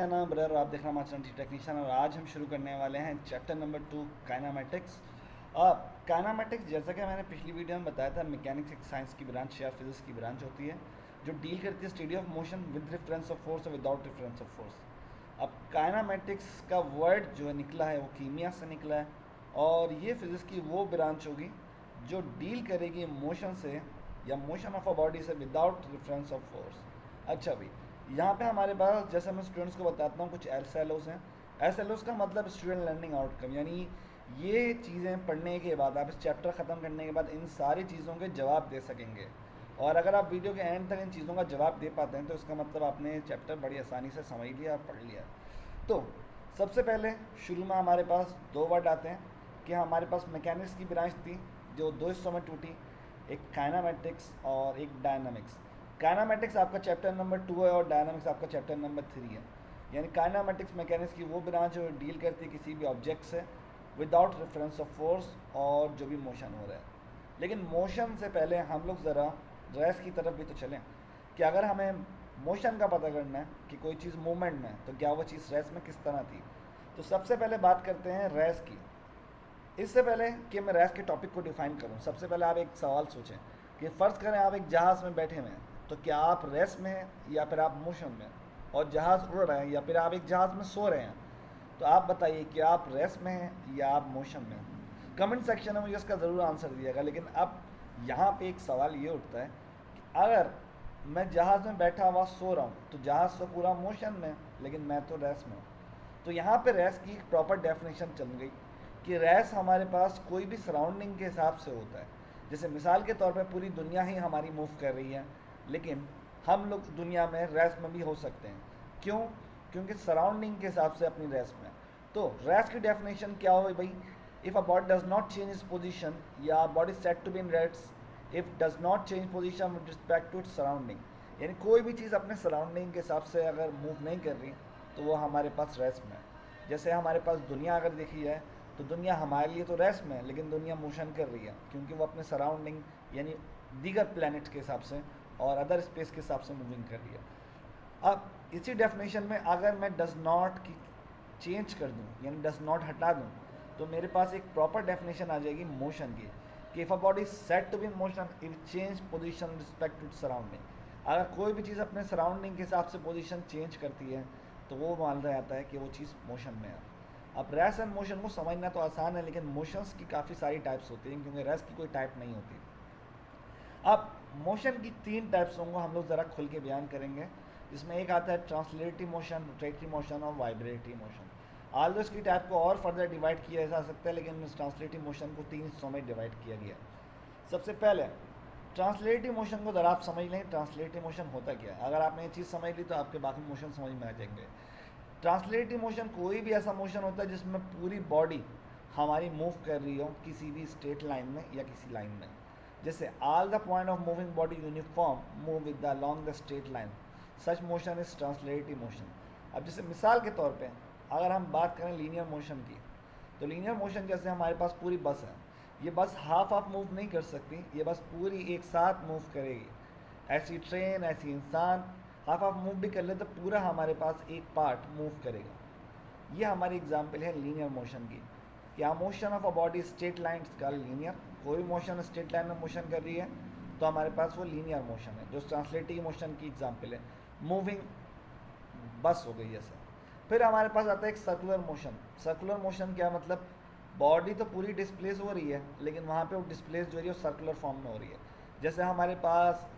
मेरा नाम ब्रर, आप देख रहे हैं हमारा टेक्नीशियन। और आज हम शुरू करने वाले हैं चैप्टर नंबर 2 काइनामेटिक्स। काइनामेटिक्स जैसा कि मैंने पिछली वीडियो में बताया था, मैकेनिक्स एक साइंस की ब्रांच या फिजिक्स की ब्रांच होती है जो डील करती है study of motion with reference of force और विदाउट रेफरेंस ऑफ फोर्स। अब काइनामेटिक्स का वर्ड जो है निकला है वो कीमिया से निकला है, और ये फिजिक्स की वो ब्रांच होगी जो डील करेगी मोशन से या मोशन ऑफ अ बॉडी से विदाउट रेफरेंस ऑफ फोर्स। अच्छा भाई, यहाँ पे हमारे पास जैसे मैं स्टूडेंट्स को बताता हूँ कुछ एस एल ओस हैं। एस एल ओस का मतलब स्टूडेंट लर्निंग आउटकम, यानी ये चीज़ें पढ़ने के बाद, आप इस चैप्टर ख़त्म करने के बाद इन सारी चीज़ों के जवाब दे सकेंगे। और अगर आप वीडियो के एंड तक इन चीज़ों का जवाब दे पाते हैं तो इसका मतलब आपने चैप्टर बड़ी आसानी से समझ लिया और पढ़ लिया। तो सबसे पहले शुरू में हमारे पास दो वर्ड आते हैं कि हमारे पास मैकेनिक्स की ब्रांच थी जो दो हिस्सों में टूटी, एक काइनामेटिक्स और एक डायनामिक्स। काइनामेटिक्स आपका चैप्टर नंबर 2 है और डायनामिक्स आपका चैप्टर नंबर 3 है। यानी काइनामेटिक्स मैकेनिक्स की वो ब्रांच जो डील करती है किसी भी ऑब्जेक्ट से विदाउट रेफरेंस ऑफ फोर्स और जो भी मोशन हो रहा है। लेकिन मोशन से पहले हम लोग ज़रा रेस की तरफ भी तो चलें कि अगर हमें मोशन का पता करना है कि कोई चीज़ मूवमेंट में है तो क्या वो चीज़ रेस में किस तरह थी। तो सबसे पहले बात करते हैं रेस की। इससे पहले कि मैं रेस के टॉपिक को डिफाइन करूं, सबसे पहले आप एक सवाल सोचें कि फ़र्ज़ करें आप एक जहाज़ में बैठे हुए हैं, तो क्या आप रेस में हैं या फिर आप मोशन में हैं, और जहाज़ उड़ रहा है या फिर आप एक जहाज़ में सो रहे हैं। तो आप बताइए कि आप रेस में हैं या आप मोशन में हैं। कमेंट सेक्शन में मुझे इसका ज़रूर आंसर दिएगा। लेकिन अब यहाँ पे एक सवाल ये उठता है कि अगर मैं जहाज़ में बैठा हुआ सो रहा हूँ तो जहाज़ तो पूरा मोशन में है, लेकिन मैं तो रेस में हूँ। तो यहाँ पे रेस की एक प्रॉपर डेफिनेशन चल गई कि रेस हमारे पास कोई भी सराउंडिंग के हिसाब से होता है। जैसे मिसाल के तौर पे पूरी दुनिया ही हमारी मूव कर रही है, लेकिन हम लोग दुनिया में रेस में भी हो सकते हैं। क्यों? क्योंकि सराउंडिंग के हिसाब से अपनी रेस में। तो रेस की डेफिनेशन क्या हो भाई? If a body does not change its position, या body set to be in rest if does not change position with respect to its surrounding. यानी कोई भी चीज़ अपने सराउंडिंग के हिसाब से अगर मूव नहीं कर रही तो वो हमारे पास रेस्ट में है। जैसे हमारे पास दुनिया अगर देखी जाए तो दुनिया हमारे लिए तो रेस्ट में है, लेकिन दुनिया मोशन कर रही है क्योंकि वो अपने सराउंडिंग यानी दीगर प्लैनेट के हिसाब से और अदर स्पेस के हिसाब से मूविंग कर रही है। अब इसी डेफिनेशन में अगर मैं डज नॉट की चेंज कर दूं यानी डज नॉट हटा दूं, तो मेरे पास एक प्रॉपर डेफिनेशन आ जाएगी मोशन की कि if a body set to be motion if change position respect to surrounding. अगर कोई भी चीज़ अपने सराउंडिंग के हिसाब से पोजीशन चेंज करती है तो वो माना जाता है कि वो चीज़ मोशन में है। अब रेस एंड मोशन को समझना तो आसान है, लेकिन मोशंस की काफ़ी सारी टाइप्स होती हैं क्योंकि रेस की कोई टाइप नहीं होती। अब मोशन की 3 टाइप्स होंगे, हम लोग ज़रा खुल के बयान करेंगे। जिसमें एक आता है ट्रांसलेटरी मोशन, रोटेटरी मोशन और वाइब्रेटरी मोशन। आल दो इसकी टाइप को और फर्दर डिवाइड किया जा सकता है, लेकिन इस ट्रांसलेटरी मोशन को 3 हिस्सों में डिवाइड किया गया। सबसे पहले ट्रांसलेटरी मोशन को ज़रा आप समझ लें, ट्रांसलेटरी मोशन होता क्या है। अगर आपने ये चीज़ समझ ली तो आपके बाकी मोशन समझ में आ जाएंगे। ट्रांसलेटरी मोशन कोई भी ऐसा मोशन होता है जिसमें पूरी बॉडी हमारी मूव कर रही हो किसी भी स्ट्रेट लाइन में या किसी लाइन में। जैसे all the point of moving body uniform move with the along the straight line, such motion is translatory motion. अब जैसे मिसाल के तौर पे अगर हम बात करें लीनियर मोशन की, तो लीनियर मोशन जैसे हमारे पास पूरी बस है, ये बस हाफ ऑफ मूव नहीं कर सकती, ये बस पूरी एक साथ मूव करेगी। ऐसी ट्रेन, ऐसी इंसान हाफ ऑफ मूव भी कर ले तो पूरा हमारे पास एक पार्ट मूव करेगा। ये हमारी एग्जाम्पल है लीनियर मोशन की। क्या motion of a body straight line का लीनियर, कोई मोशन स्ट्रेट लाइन में मोशन कर रही है तो हमारे पास वो लीनियर मोशन है, जो ट्रांसलेटरी मोशन की एग्जाम्पल है। मूविंग बस हो गई ऐसा। फिर हमारे पास आता है एक सर्कुलर मोशन। सर्कुलर मोशन क्या मतलब? बॉडी तो पूरी डिस्प्लेस हो रही है, लेकिन वहाँ पे वो डिस्प्लेस जो हो रही है वो सर्कुलर फॉर्म में हो रही है। जैसे हमारे पास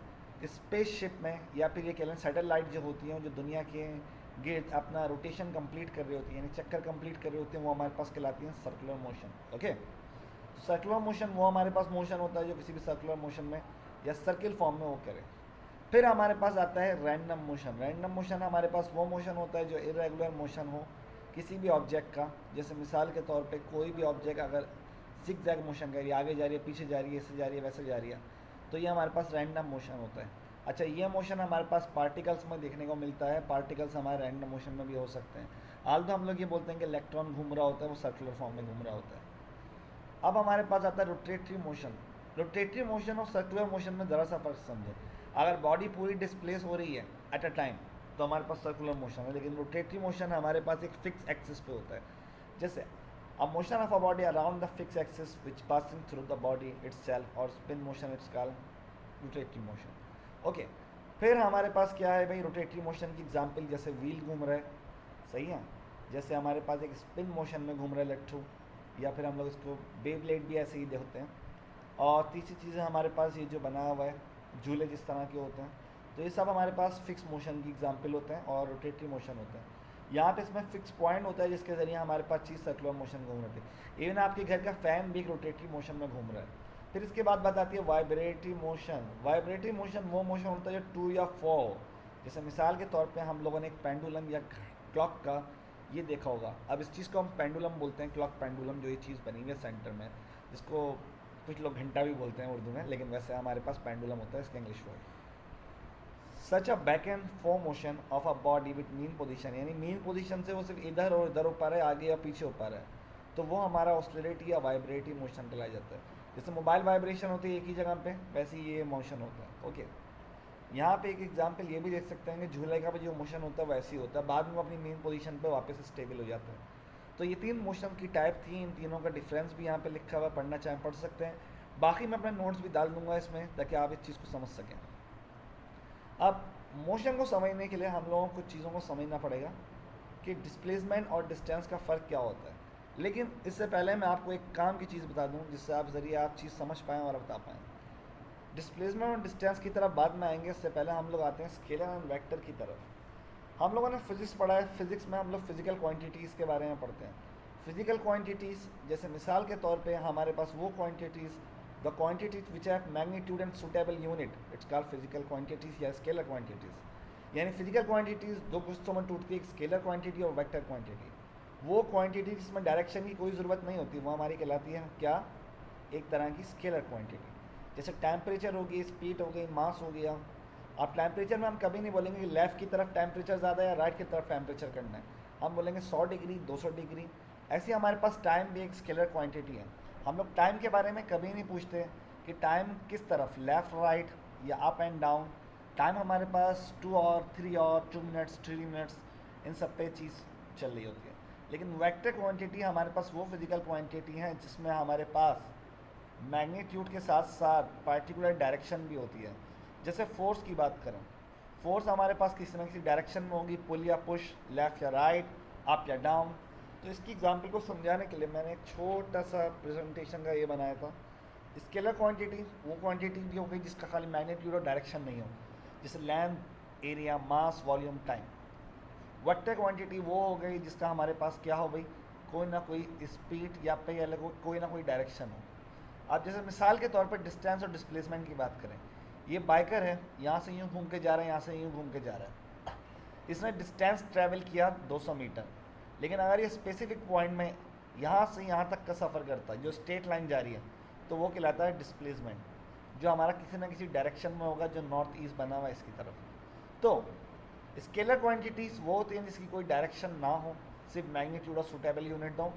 स्पेसशिप में या फिर ये कह लें सैटेलाइट जो होती हैं जो दुनिया के गिर्द अपना रोटेशन कंप्लीट कर रही होती है, यानी चक्कर कंप्लीट कर रही होती हैं, वो हमारे पास कहलाती हैं सर्कुलर मोशन। ओके, तो सर्कुलर मोशन वो हमारे पास मोशन होता है जो किसी भी सर्कुलर मोशन में या सर्किल फॉर्म में वो करे। फिर हमारे पास आता है रैंडम मोशन। रैंडम मोशन हमारे पास वो मोशन होता है जो इरेगुलर मोशन हो किसी भी ऑब्जेक्ट का। जैसे मिसाल के तौर पे कोई भी ऑब्जेक्ट अगर सिग जैग मोशन कर रही है, आगे जा रही है, पीछे जा रही है, ऐसे जा रही है, वैसे जा रही है, तो ये हमारे पास रैंडम मोशन होता है। अच्छा, ये मोशन हमारे पास पार्टिकल्स में देखने को मिलता है, पार्टिकल्स हमारे रैंडम मोशन में भी हो सकते हैं। आल तो हम लोग ये बोलते हैं कि इलेक्ट्रॉन घूम रहा होता है, वो सर्कुलर फॉर्म में घूम रहा होता है। अब हमारे पास आता है रोटेटरी मोशन। रोटेटरी मोशन और सर्कुलर मोशन में ज़रा सा फर्क समझें। अगर बॉडी पूरी डिस्प्लेस हो रही है एट अ टाइम, तो हमारे पास सर्कुलर मोशन है, लेकिन रोटेटरी मोशन हमारे पास एक फिक्स एक्सिस पे होता है। जैसे a motion of a body around the fix axis which passing through the body itself, और spin motion it's called rotatory motion. Okay, फिर हमारे पास क्या है भाई, रोटेटरी मोशन की एग्जांपल, जैसे व्हील घूम रहा है, सही है, जैसे हमारे पास एक स्पिन मोशन में घूम रहा है लट्ठू, या फिर हम लोग इसको बेब्लेड भी ऐसे ही देखते हैं। और तीसरी चीज़ है हमारे पास ये जो बना हुआ है झूले जिस तरह के होते हैं, तो ये सब हमारे पास फिक्स मोशन की एग्जांपल होते हैं और रोटेटरी मोशन होते हैं। यहाँ पे इसमें फिक्स पॉइंट होता है जिसके ज़रिए हमारे पास चीज़ सर्कुलर मोशन घूम रही है। इवन आपके घर का फ़ैन भी एक रोटेटरी मोशन में घूम रहा है। फिर इसके बाद बात आती है वाइब्रेटरी मोशन। वाइब्रेटरी मोशन वो मोशन होता है जो टू या फोर, जैसे मिसाल के तौर पे हम लोगों ने एक पेंडुलम या क्लॉक का ये देखा होगा। अब इस चीज़ को हम पेंडुलम बोलते हैं, क्लॉक पेंडुलम, जो ये चीज़ बनी हुई है सेंटर में, जिसको कुछ लोग घंटा भी बोलते हैं उर्दू में, लेकिन वैसे हमारे पास पेंडुलम होता है इसका English word. Such a back and for motion of a body with mean position, यानी मीन पोजीशन से वो सिर्फ इधर और इधर हो पा रहा है, आगे या पीछे हो पा रहा है, तो वो हमारा ऑस्लेटरी या वाइब्रेटरी मोशन कहलाया जाता है। जैसे मोबाइल वाइब्रेशन होती है एक ही जगह पे, वैसे ही ये मोशन होता है। ओके, यहाँ पे एक एग्जांपल ये भी देख सकते हैं कि झूले का भी जो मोशन होता है वैसे ही होता है, बाद में वो अपनी मेन पोजीशन पे वापस स्टेबल हो जाता है। तो ये 3 मोशन की टाइप थी, इन तीनों का डिफरेंस भी यहाँ पे लिखा हुआ है, पढ़ना चाहें पढ़ सकते हैं। बाकी मैं अपने नोट्स भी डाल दूंगा इसमें ताकि आप इस चीज़ को समझ सकें। अब मोशन को समझने के लिए हम लोगों को कुछ चीज़ों को समझना पड़ेगा कि डिस्प्लेसमेंट और डिस्टेंस का फ़र्क क्या होता है। लेकिन इससे पहले मैं आपको एक काम की चीज़ बता दूं जिससे आप ज़रिए आप चीज़ समझ पाएँ और बता पाएँ। डिस्प्लेसमेंट और डिस्टेंस की तरफ बाद में आएंगे, इससे पहले हम लोग आते हैं स्केलर एंड वेक्टर की तरफ। हम लोगों ने फिज़िक्स पढ़ा है, फिज़िक्स में हम लोग फिज़िकल क्वांटिटीज़ के बारे में पढ़ते हैं। फिज़िकल क्वांटिटीज़ जैसे मिसाल के तौर पे हमारे पास वो quantities, the quantities which have magnitude and suitable unit, it's called physical quantities या स्केलर क्वांटिटीज़। यानी फिजिकल क्वांटिटीज़ दो हिस्सों में टूटती है, एक स्केलर क्वांटिटी और वेक्टर क्वांटिटी। वो क्वांटिटी जिसमें डायरेक्शन की कोई ज़रूरत नहीं होती वो हमारी कहलाती है क्या, एक तरह की स्केलर क्वांटिटी। जैसे टेम्परेचर हो गई, स्पीड हो गई, मास हो गया। अब टेम्परेचर में हम कभी नहीं बोलेंगे कि लेफ़्ट की तरफ टेम्परेचर ज़्यादा है या राइट की तरफ टेम्परेचर करना है, हम बोलेंगे 100 डिग्री 200 डिग्री। ऐसे हमारे पास टाइम भी एक स्केलर क्वांटिटी है। हम लोग टाइम के बारे में कभी नहीं पूछते कि टाइम किस तरफ, लेफ़्ट राइट या अप एंड डाउन। टाइम हमारे पास 2 और 3 और 2 मिनट्स 3 मिनट्स, इन सब पे चीज़ चल रही होती है। लेकिन वेक्टर क्वांटिटी हमारे पास वो फिजिकल क्वांटिटी है जिसमें हमारे पास मैग्नीट्यूड के साथ साथ पार्टिकुलर डायरेक्शन भी होती है। जैसे फोर्स की बात करें, फोर्स हमारे पास किसी न किसी डायरेक्शन में होगी, पुल या पुश, लेफ़्ट या राइट, अप या डाउन। तो इसकी एग्जांपल को समझाने के लिए मैंने एक छोटा सा प्रेजेंटेशन का ये बनाया था। स्केलर क्वांटिटी वो क्वांटिटी भी हो गई जिसका खाली मैग्नीट्यूड और डायरेक्शन नहीं हो, जैसे लेंथ, एरिया, मास, वॉल्यूम, टाइम। वेक्टर क्वांटिटी वो हो गई जिसका हमारे पास क्या हो भाई, कोई ना कोई स्पीड या पे अलग हो, कोई ना कोई डायरेक्शन हो। अब जैसे मिसाल के तौर पर डिस्टेंस और डिस्प्लेसमेंट की बात करें, ये बाइकर है, यहाँ से यूँ घूम के जा रहा है, यहाँ से यूँ घूम के जा रहा है, इसने डिस्टेंस ट्रैवल किया 200 मीटर। लेकिन अगर ये स्पेसिफिक पॉइंट में यहाँ से यहाँ तक का सफ़र करता है, जो स्ट्रेट लाइन जा रही है, तो वो कहलाता है डिस्प्लेसमेंट, जो हमारा किसी न किसी डायरेक्शन में होगा, जो नॉर्थ ईस्ट बना हुआ है इसकी तरफ। तो स्केलर क्वांटिटीज़ वो होती हैं जिसकी कोई डायरेक्शन ना हो, सिर्फ मैग्नीट्यूड और सुटेबल यूनिट दो।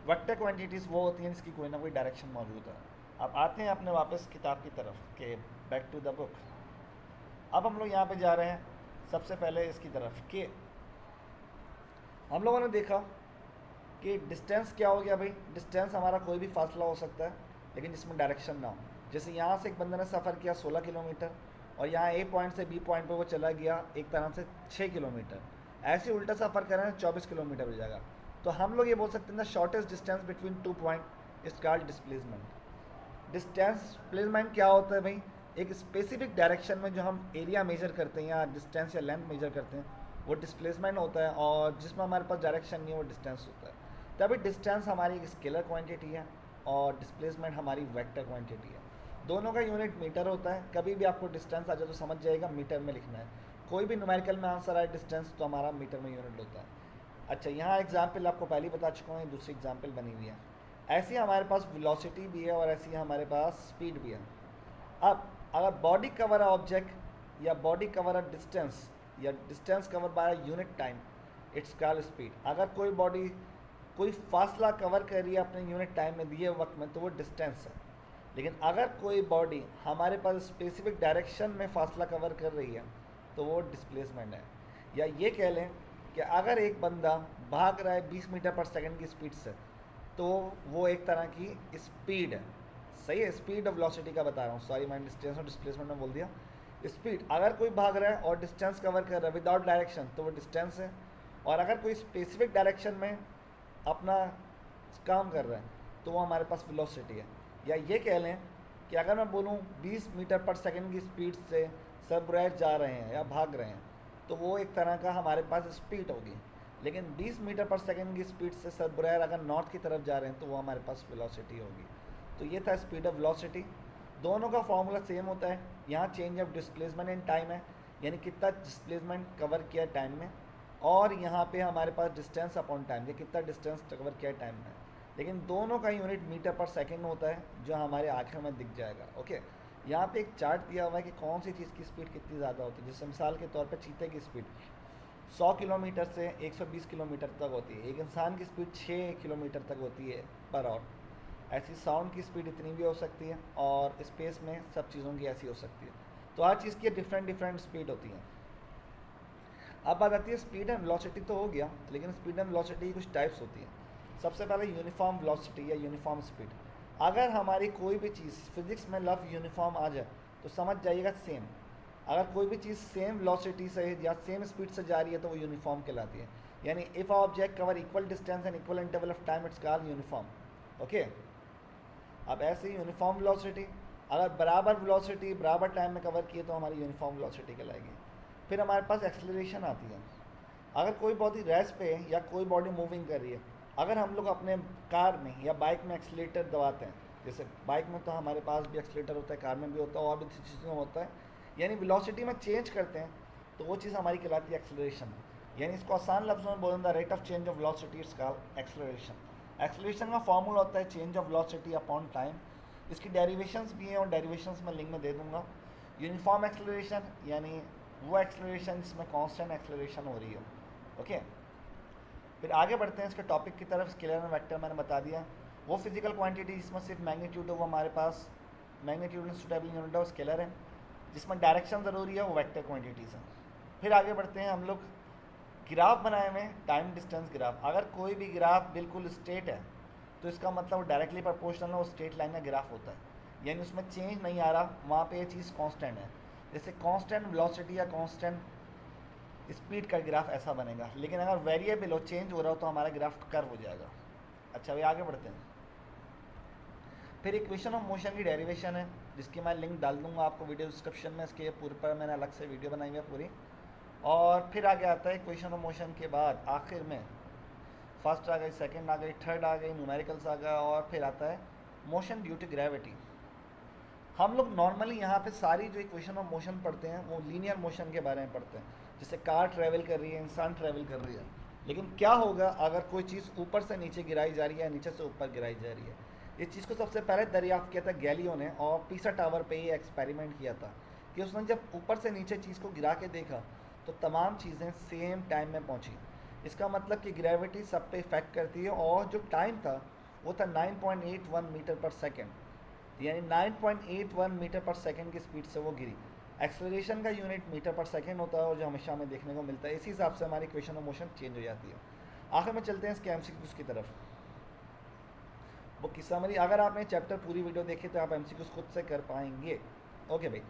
वेक्टर क्वांटिटीज़ वो होती हैं जिसकी कोई ना कोई डायरेक्शन मौजूद है। अब आते हैं अपने वापस किताब की तरफ के बैक टू द बुक। अब हम लोग यहाँ पे जा रहे हैं सबसे पहले इसकी तरफ कि हम लोगों ने देखा कि डिस्टेंस क्या हो गया भाई। डिस्टेंस हमारा कोई भी फासला हो सकता है लेकिन जिसमें डायरेक्शन ना हो। जैसे यहाँ से एक बंदे ने सफ़र किया 16 किलोमीटर और यहाँ ए पॉइंट से बी पॉइंट पे वो चला गया एक तरह से 6 किलोमीटर, ऐसे उल्टा सफ़र करें 24 किलोमीटर हो जाएगा। तो हम लोग ये बोल सकते हैं the shortest distance between 2 point is called displacement. Displacement क्या होता है भाई, एक स्पेसिफिक डायरेक्शन में जो हम एरिया मेजर करते हैं या डिस्टेंस या लेंथ मेजर करते हैं वो डिस्प्लेसमेंट होता है, और जिसमें हमारे पास डायरेक्शन नहीं है वो डिस्टेंस होता है। तभी डिस्टेंस हमारी एक स्केलर क्वांटिटी है और डिस्प्लेसमेंट हमारी वेक्टर क्वांटिटी है। दोनों का यूनिट मीटर होता है। कभी भी आपको डिस्टेंस आ जाए तो समझ जाएगा मीटर में लिखना है। कोई भी न्यूमेरिकल में आंसर आए डिस्टेंस तो हमारा मीटर में यूनिट होता है। अच्छा, यहाँ एग्जाम्पल आपको पहले बता चुका हूँ, दूसरी एग्जाम्पल बनी हुई है। ऐसी हमारे पास वेलोसिटी भी है और ऐसी हमारे पास स्पीड भी है। अब अगर बॉडी कवर अ ऑब्जेक्ट या बॉडी कवर अ डिस्टेंस या distance cover by unit time, it's called speed. अगर कोई बॉडी कोई फासला कवर कर रही है अपने यूनिट टाइम में दिए वक्त में तो वो डिस्टेंस है। लेकिन अगर कोई बॉडी हमारे पास स्पेसिफिक डायरेक्शन में फासला कवर कर रही है तो वो डिस्प्लेसमेंट है। या ये कह लें कि अगर एक बंदा भाग रहा है 20 मीटर पर सेकंड की स्पीड से, तो वो एक तरह की स्पीड है। सही है, स्पीड और वेलोसिटी का बता रहा हूँ, सॉरी मैंने डिस्टेंस और डिस्प्लेसमेंट में बोल दिया। स्पीड, अगर कोई भाग रहा है और डिस्टेंस कवर कर रहा है विदाउट डायरेक्शन तो वो डिस्टेंस है, और अगर कोई स्पेसिफिक डायरेक्शन में अपना काम कर रहा है तो वो हमारे पास वेलोसिटी है। या ये कह लें कि अगर मैं बोलूँ 20 मीटर पर सेकंड की स्पीड से सबरैर जा रहे हैं या भाग रहे हैं, तो वो एक तरह का हमारे पास स्पीड होगी। लेकिन 20 मीटर पर सेकंड की स्पीड से सबरैर अगर नॉर्थ की तरफ जा रहे हैं तो वो हमारे पास वेलोसिटी होगी। तो ये था स्पीड ऑफ वेलोसिटी। दोनों का फॉर्मूला सेम होता है। यहाँ change of displacement in time है, यानी कितना डिस्प्लेसमेंट कवर किया टाइम में, और यहाँ पे हमारे पास डिस्टेंस अपॉन टाइम, कि कितना डिस्टेंस कवर किया टाइम में। लेकिन दोनों का यूनिट मीटर पर सेकंड होता है, जो हमारे आंखों में दिख जाएगा। ओके, यहाँ पे एक चार्ट दिया हुआ है कि कौन सी चीज़ की स्पीड कितनी ज़्यादा होती है। जैसे मिसाल के तौर पे चीते की स्पीड 100 किलोमीटर से 120 किलोमीटर तक होती है। एक इंसान की स्पीड 6 किलोमीटर तक होती है पर आवर। ऐसी साउंड की स्पीड इतनी भी हो सकती है, और स्पेस में सब चीज़ों की ऐसी हो सकती है। तो हर चीज़ की डिफरेंट स्पीड होती है। अब बात आती है स्पीड एंड वेलोसिटी, तो हो गया, लेकिन स्पीड एंड वेलोसिटी की कुछ टाइप्स होती हैं। सबसे पहले यूनिफॉर्म वेलोसिटी या यूनिफॉर्म स्पीड। अगर हमारी कोई भी चीज़ फिजिक्स में लव यूनिफॉर्म आ जाए तो समझ जाइएगा सेम। अगर कोई भी चीज़ सेम वेलोसिटी से या सेम स्पीड से जा रही है तो वो यूनिफॉर्म कहलाती है। यानी if object cover equal distance and equal interval of time it's called uniform. Okay, अब ऐसे ही यूनिफॉर्म वेलोसिटी, अगर बराबर वेलोसिटी बराबर टाइम में कवर किए तो हमारी यूनिफॉर्म वेलोसिटी कहलाएगी। फिर हमारे पास एक्सेलरेशन आती है। अगर कोई बॉडी रेस्ट पे है या कोई बॉडी मूविंग कर रही है, अगर हम लोग अपने कार में या बाइक में एक्सीलेटर दबाते हैं, जैसे बाइक में तो हमारे पास भी एक्सीलेटर होता है, कार में भी होता है, और भी चीज़ों में होता है, यानी वेलोसिटी में चेंज करते हैं तो वो चीज़ हमारी कहलाती है एक्सेलरेशन। यानी इसको आसान लफ्ज़ों में बोलें, the rate of change of velocity it's called acceleration. Acceleration का फॉर्मूला होता है change of velocity upon time. इसकी डेरिवेशंस भी हैं और डेरिवेशंस मैं लिंक में दे दूंगा। यूनिफॉर्म एक्सेलरेशन यानी वो एक्सेलरेशन जिसमें कांस्टेंट एक्सेलरेशन हो रही है। ओके, फिर आगे बढ़ते हैं इसके टॉपिक की तरफ। स्केलर एंड वेक्टर मैंने बता दिया, वो फिजिकल क्वांटिटी जिसमें सिर्फ मैग्नीट्यूड हो वो हमारे पास magnitude suitable unit of scalar है। जिसमें डायरेक्शन ज़रूरी है वो वेक्टर क्वांटिटीज़ हैं। फिर आगे बढ़ते हैं हम लोग, ग्राफ बनाए हुए हैं, टाइम डिस्टेंस ग्राफ। अगर कोई भी ग्राफ बिल्कुल स्ट्रेट है तो इसका मतलब वो डायरेक्टली प्रोपोर्शनल है, वो स्ट्रेट लाइन का ग्राफ होता है, यानी उसमें चेंज नहीं आ रहा, वहाँ पे ये चीज़ कांस्टेंट है। जैसे कांस्टेंट वेलोसिटी या कांस्टेंट स्पीड का ग्राफ ऐसा बनेगा। लेकिन अगर वेरिएबल हो, चेंज हो रहा हो, तो हमारा ग्राफ कर्व हो जाएगा। अच्छा, अभी आगे बढ़ते हैं। फिर इक्वेशन ऑफ मोशन की डेरिवेशन है, जिसकी मैं लिंक डाल दूंगा आपको वीडियो डिस्क्रिप्शन में। इसके पूरे पर मैंने अलग से वीडियो बनाई हुई है पूरी। और फिर आगे आता है इक्वेशन ऑफ मोशन के बाद आखिर में फर्स्ट आ गई, सेकंड आ गई, थर्ड आ गई, न्यूमेरिकल्स आ गया, और फिर आता है मोशन ड्यू टू ग्रेविटी। हम लोग नॉर्मली यहाँ पे सारी जो इक्वेशन ऑफ मोशन पढ़ते हैं वो लीनियर मोशन के बारे में पढ़ते हैं, जैसे कार ट्रैवल कर रही है, इंसान ट्रैवल कर रही है। लेकिन क्या होगा अगर कोई चीज़ ऊपर से नीचे गिराई जा रही है या नीचे से ऊपर गिराई जा रही है? इस चीज़ को सबसे पहले दरियाफ्त किया था गैलियो ने, और पीसा टावर पे ये एक्सपेरिमेंट किया था कि उसने जब ऊपर से नीचे चीज़ को गिरा के देखा तो तमाम चीज़ें सेम टाइम में पहुँची। इसका मतलब कि ग्रेविटी सब पे इफेक्ट करती है, और जो टाइम था वो था 9.81 मीटर पर सेकेंड, यानी 9.81 मीटर पर सेकेंड की स्पीड से वो गिरी। एक्सेलरेशन का यूनिट मीटर पर सेकेंड होता है, और जो हमेशा हमें देखने को मिलता है। इसी हिसाब से हमारी इक्वेशन ऑफ मोशन चेंज हो जाती है। आखिर में चलते हैं इसके एमसीक्यूज़ की तरफ। वो की समरी, अगर आपने चैप्टर पूरी वीडियो देखी तो आप एमसीक्यूज़ खुद से कर पाएंगे। ओके भाई,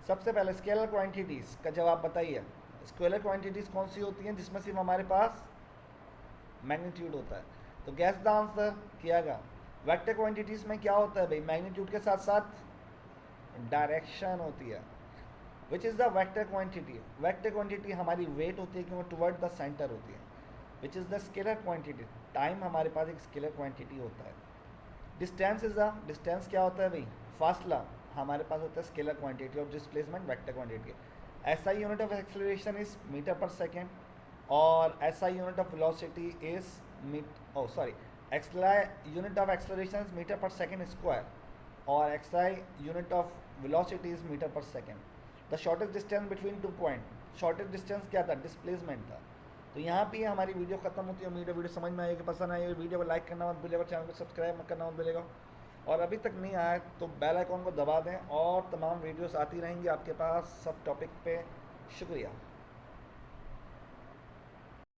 सबसे पहले स्केलर क्वांटिटीज़ का जवाब बताइए। स्केलर क्वांटिटीज़ कौन सी होती हैं जिसमें सिर्फ हमारे पास मैग्नीट्यूड होता है? तो गैस द आंसर किया गया। वेक्टर क्वांटिटीज़ में क्या होता है भाई? मैग्नीट्यूड के साथ साथ डायरेक्शन होती है। Which is the vector quantity? Vector quantity हमारी वेट होती है क्योंकि टुवर्ड द सेंटर होती है। Which is the scalar quantity? Time हमारे पास एक स्केलर क्वांटिटी होता है। डिस्टेंस इज़ द, डिस्टेंस क्या होता है भाई? फासला हमारे पास होता है स्केलर क्वांटिटी, और displacement vector quantity. SI unit of acceleration is metre per second, और SI unit of velocity is unit of acceleration is metre per second square, और SI unit of velocity is metre per second. The shortest distance between 2 point, shortest distance क्या था? Displacement था। तो यहाँ पे हमारी video खत्म होती है। उम्मीद है वीडियो समझ में आएगी, पसंद आई। वीडियो को लाइक करना मत भूलिएगा, चैनल को सब्सक्राइब मत करना मत भूलिएगा, और अभी तक नहीं आया तो बेल आइकॉन को दबा दें, और तमाम वीडियोस आती रहेंगी आपके पास सब टॉपिक पे। शुक्रिया।